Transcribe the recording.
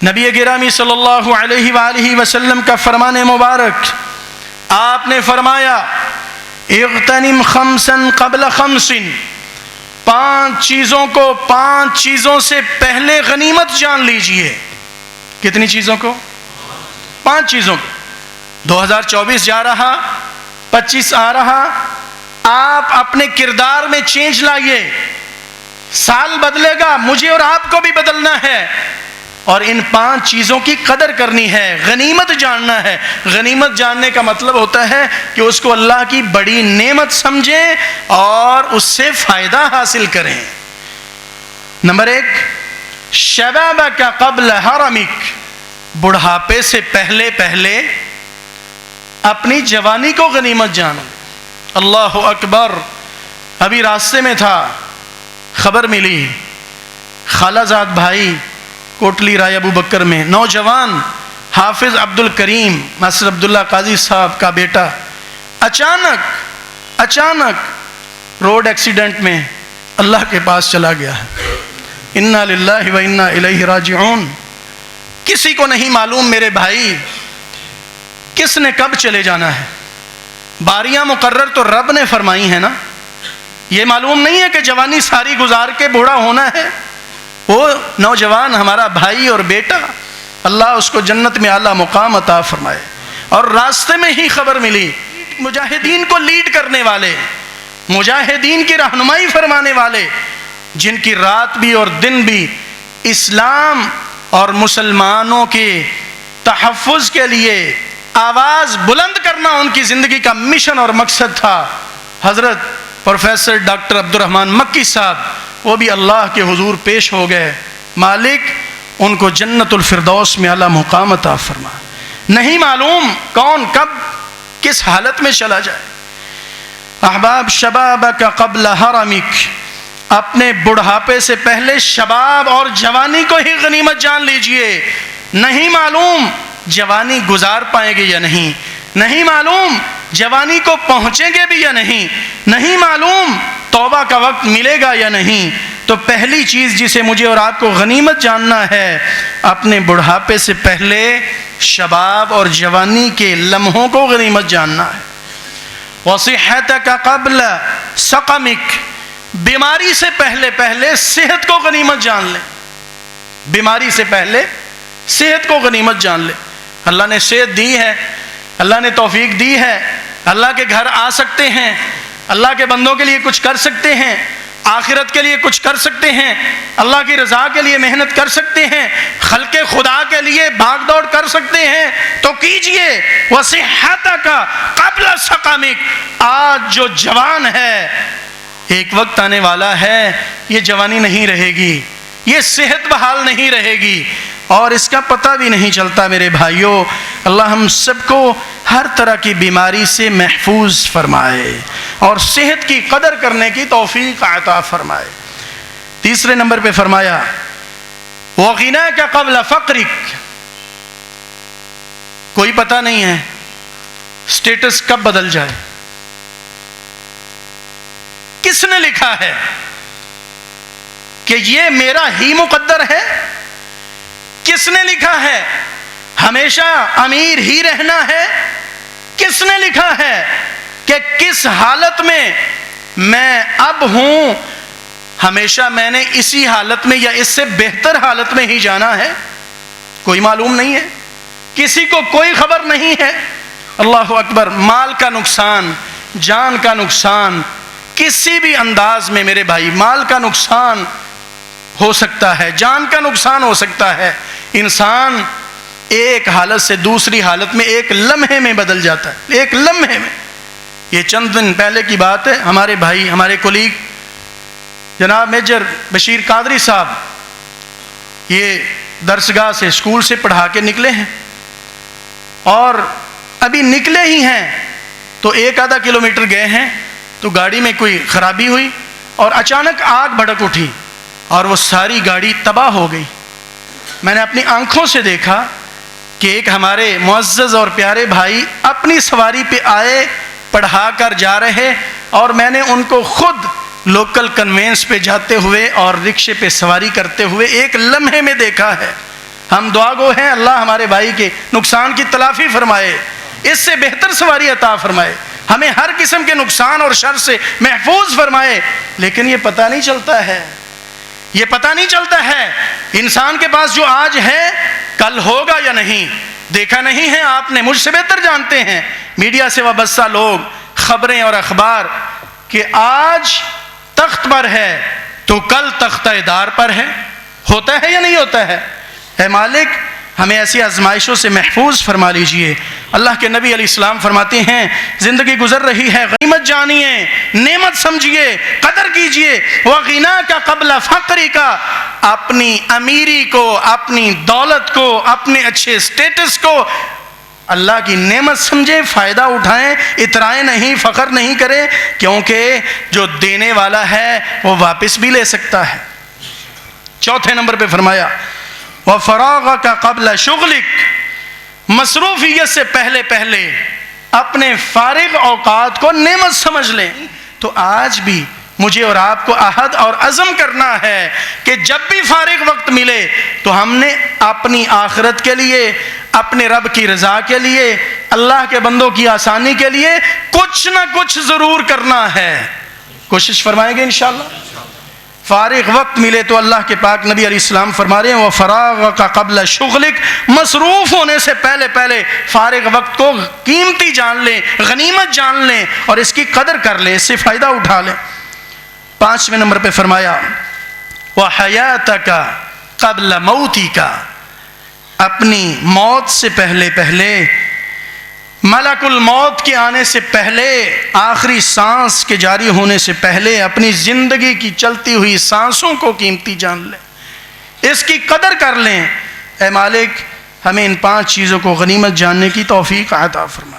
نبی گرامی صلی اللہ علیہ وآلہ وسلم کا فرمان مبارک، آپ نے فرمایا اغتنم خمسا قبل خمس، 5 چیزوں کو 5 چیزوں سے پہلے غنیمت جان لیجئے۔ کتنی چیزوں کو؟ 5 چیزوں کو۔ 2024 جا رہا، 25 آ رہا، آپ اپنے کردار میں چینج لائیے، سال بدلے گا، مجھے اور آپ کو بھی بدلنا ہے، اور ان 5 چیزوں کی قدر کرنی ہے، غنیمت جاننا ہے۔ غنیمت جاننے کا مطلب ہوتا ہے کہ اس کو اللہ کی بڑی نعمت سمجھیں اور اس سے فائدہ حاصل کریں۔ نمبر 1، شبابک قبل حرمک، بڑھاپے سے پہلے پہلے اپنی جوانی کو غنیمت جانو۔ اللہ اکبر، ابھی راستے میں تھا، خبر ملی خالہ زاد بھائی کوٹلی رائے ابو بکر میں، نوجوان حافظ عبد الکریم ماسٹر عبداللہ قاضی صاحب کا بیٹا اچانک روڈ ایکسیڈنٹ میں اللہ کے پاس چلا گیا ہے۔ انا للہ و انا الیہ راجعون۔ کسی کو نہیں معلوم میرے بھائی کس نے کب چلے جانا ہے، باریاں مقرر تو رب نے فرمائی ہیں نا۔ یہ معلوم نہیں ہے کہ جوانی ساری گزار کے بوڑھا ہونا ہے۔ وہ نوجوان ہمارا بھائی اور بیٹا، اللہ اس کو جنت میں اعلیٰ مقام عطا فرمائے۔ اور راستے میں ہی خبر ملی، مجاہدین کو لیڈ کرنے والے، مجاہدین کی رہنمائی فرمانے والے، جن کی رات بھی اور دن بھی اسلام اور مسلمانوں کے تحفظ کے لیے آواز بلند کرنا ان کی زندگی کا مشن اور مقصد تھا، حضرت پروفیسر ڈاکٹر عبد الرحمن مکی صاحب، وہ بھی اللہ کے حضور پیش ہو گئے۔ مالک ان کو جنت الفردوس میں اعلیٰ مقام عطا فرما۔ نہیں معلوم کون کب کس حالت میں چلا جائے۔ احباب، شبابک قبل حرمک، اپنے بڑھاپے سے پہلے شباب اور جوانی کو ہی غنیمت جان لیجئے۔ نہیں معلوم جوانی گزار پائیں گے یا نہیں، نہیں معلوم جوانی کو پہنچیں گے بھی یا نہیں، نہیں معلوم توبہ کا وقت ملے گا یا نہیں۔ تو پہلی چیز جسے مجھے اور آپ کو غنیمت جاننا ہے، اپنے بڑھاپے سے پہلے شباب اور جوانی کے لمحوں کو غنیمت جاننا ہے۔ وصحتک قبل سقمک، بیماری سے پہلے پہلے صحت کو غنیمت جان لے۔ بیماری سے پہلے صحت کو غنیمت جان لے۔ اللہ نے صحت دی ہے، اللہ نے توفیق دی ہے، اللہ کے گھر آ سکتے ہیں، اللہ کے بندوں کے لیے کچھ کر سکتے ہیں، آخرت کے لیے کچھ کر سکتے ہیں، اللہ کی رضا کے لیے محنت کر سکتے ہیں، خلق خدا کے لیے بھاگ دوڑ کر سکتے ہیں، تو کیجئے۔ وصحتک قبل سقمک، آج جو جوان ہے، ایک وقت آنے والا ہے یہ جوانی نہیں رہے گی، یہ صحت بحال نہیں رہے گی، اور اس کا پتہ بھی نہیں چلتا۔ میرے بھائیوں، اللہ ہم سب کو ہر طرح کی بیماری سے محفوظ فرمائے اور صحت کی قدر کرنے کی توفیق عطا فرمائے۔ تیسرے نمبر پہ فرمایا وغناک قبل فقرک، کوئی پتہ نہیں ہے سٹیٹس کب بدل جائے، کس نے لکھا ہے کہ یہ میرا ہی مقدر ہے؟ کس نے لکھا ہے ہمیشہ امیر ہی رہنا ہے؟ کس نے لکھا ہے کہ کس حالت میں میں اب ہوں، ہمیشہ میں نے اسی حالت میں یا اس سے بہتر حالت میں ہی جانا ہے؟ کوئی معلوم نہیں ہے، کسی کو کوئی خبر نہیں ہے۔ اللہ اکبر، مال کا نقصان، جان کا نقصان، کسی بھی انداز میں میرے بھائی مال کا نقصان ہو سکتا ہے، جان کا نقصان ہو سکتا ہے۔ انسان ایک حالت سے دوسری حالت میں ایک لمحے میں بدل جاتا ہے، ایک لمحے میں۔ یہ چند دن پہلے کی بات ہے، ہمارے بھائی، ہمارے کولیگ جناب میجر بشیر قادری صاحب، یہ درسگاہ سے، اسکول سے پڑھا کے نکلے ہیں، اور ابھی نکلے ہی ہیں تو 1-2 کلومیٹر گئے ہیں تو گاڑی میں کوئی خرابی ہوئی اور اچانک آگ بھڑک اٹھی اور وہ ساری گاڑی تباہ ہو گئی۔ میں نے اپنی آنکھوں سے دیکھا کہ ایک ہمارے معزز اور پیارے بھائی اپنی سواری پہ آئے، پڑھا کر جا رہے، اور میں نے ان کو خود لوکل کنوینس پہ جاتے ہوئے اور رکشے پہ سواری کرتے ہوئے ایک لمحے میں دیکھا ہے۔ ہم دعا گو ہیں اللہ ہمارے بھائی کے نقصان کی تلافی فرمائے، اس سے بہتر سواری عطا فرمائے، ہمیں ہر قسم کے نقصان اور شر سے محفوظ فرمائے۔ لیکن یہ پتہ نہیں چلتا ہے، یہ پتہ نہیں چلتا ہے انسان کے پاس جو آج ہے کل ہوگا یا نہیں۔ دیکھا نہیں ہے آپ نے، مجھ سے بہتر جانتے ہیں میڈیا سے وابستہ لوگ، خبریں اور اخبار، کہ آج تخت پر ہے تو کل تختہ دار پر ہے، ہوتا ہے یا نہیں ہوتا ہے؟ اے مالک ہمیں ایسی آزمائشوں سے محفوظ فرما لیجئے۔ اللہ کے نبی علیہ السلام فرماتے ہیں زندگی گزر رہی ہے، غنیمت جانیے، نعمت سمجھیے، قدر کیجئے۔ وَغِنَاكَ قَبْلَ فَقْرِكَ، اپنی امیری کو، اپنی دولت کو، اپنے اچھے سٹیٹس کو اللہ کی نعمت سمجھیں، فائدہ اٹھائیں، اترائیں نہیں، فخر نہیں کریں، کیونکہ جو دینے والا ہے وہ واپس بھی لے سکتا ہے۔ چوتھے نمبر پہ فرمایا وَفَرَاغَكَ قَبْلَ شُغْلِكَ، مصروفیت سے پہلے پہلے اپنے فارغ اوقات کو نعمت سمجھ لیں۔ تو آج بھی مجھے اور آپ کو عہد اور عزم کرنا ہے کہ جب بھی فارغ وقت ملے تو ہم نے اپنی آخرت کے لیے، اپنے رب کی رضا کے لیے، اللہ کے بندوں کی آسانی کے لیے کچھ نہ کچھ ضرور کرنا ہے۔ کوشش فرمائیں گے انشاءاللہ۔ فارغ وقت ملے تو اللہ کے پاک نبی علیہ السلام فرما رہے ہیں وَفَرَاغَكَ قَبْلَ شُغْلِكَ، مصروف ہونے سے پہلے پہلے فارغ وقت کو قیمتی جان لیں، غنیمت جان لیں اور اس کی قدر کر لیں، اس سے فائدہ اٹھا لیں۔ پانچویں نمبر پہ فرمایا وَحَيَاتَكَ قَبْلَ مَوْتِكَ، اپنی موت سے پہلے پہلے، ملک الموت کے آنے سے پہلے، آخری سانس کے جاری ہونے سے پہلے اپنی زندگی کی چلتی ہوئی سانسوں کو قیمتی جان لیں، اس کی قدر کر لیں۔ اے مالک ہمیں ان 5 چیزوں کو غنیمت جاننے کی توفیق عطا فرما۔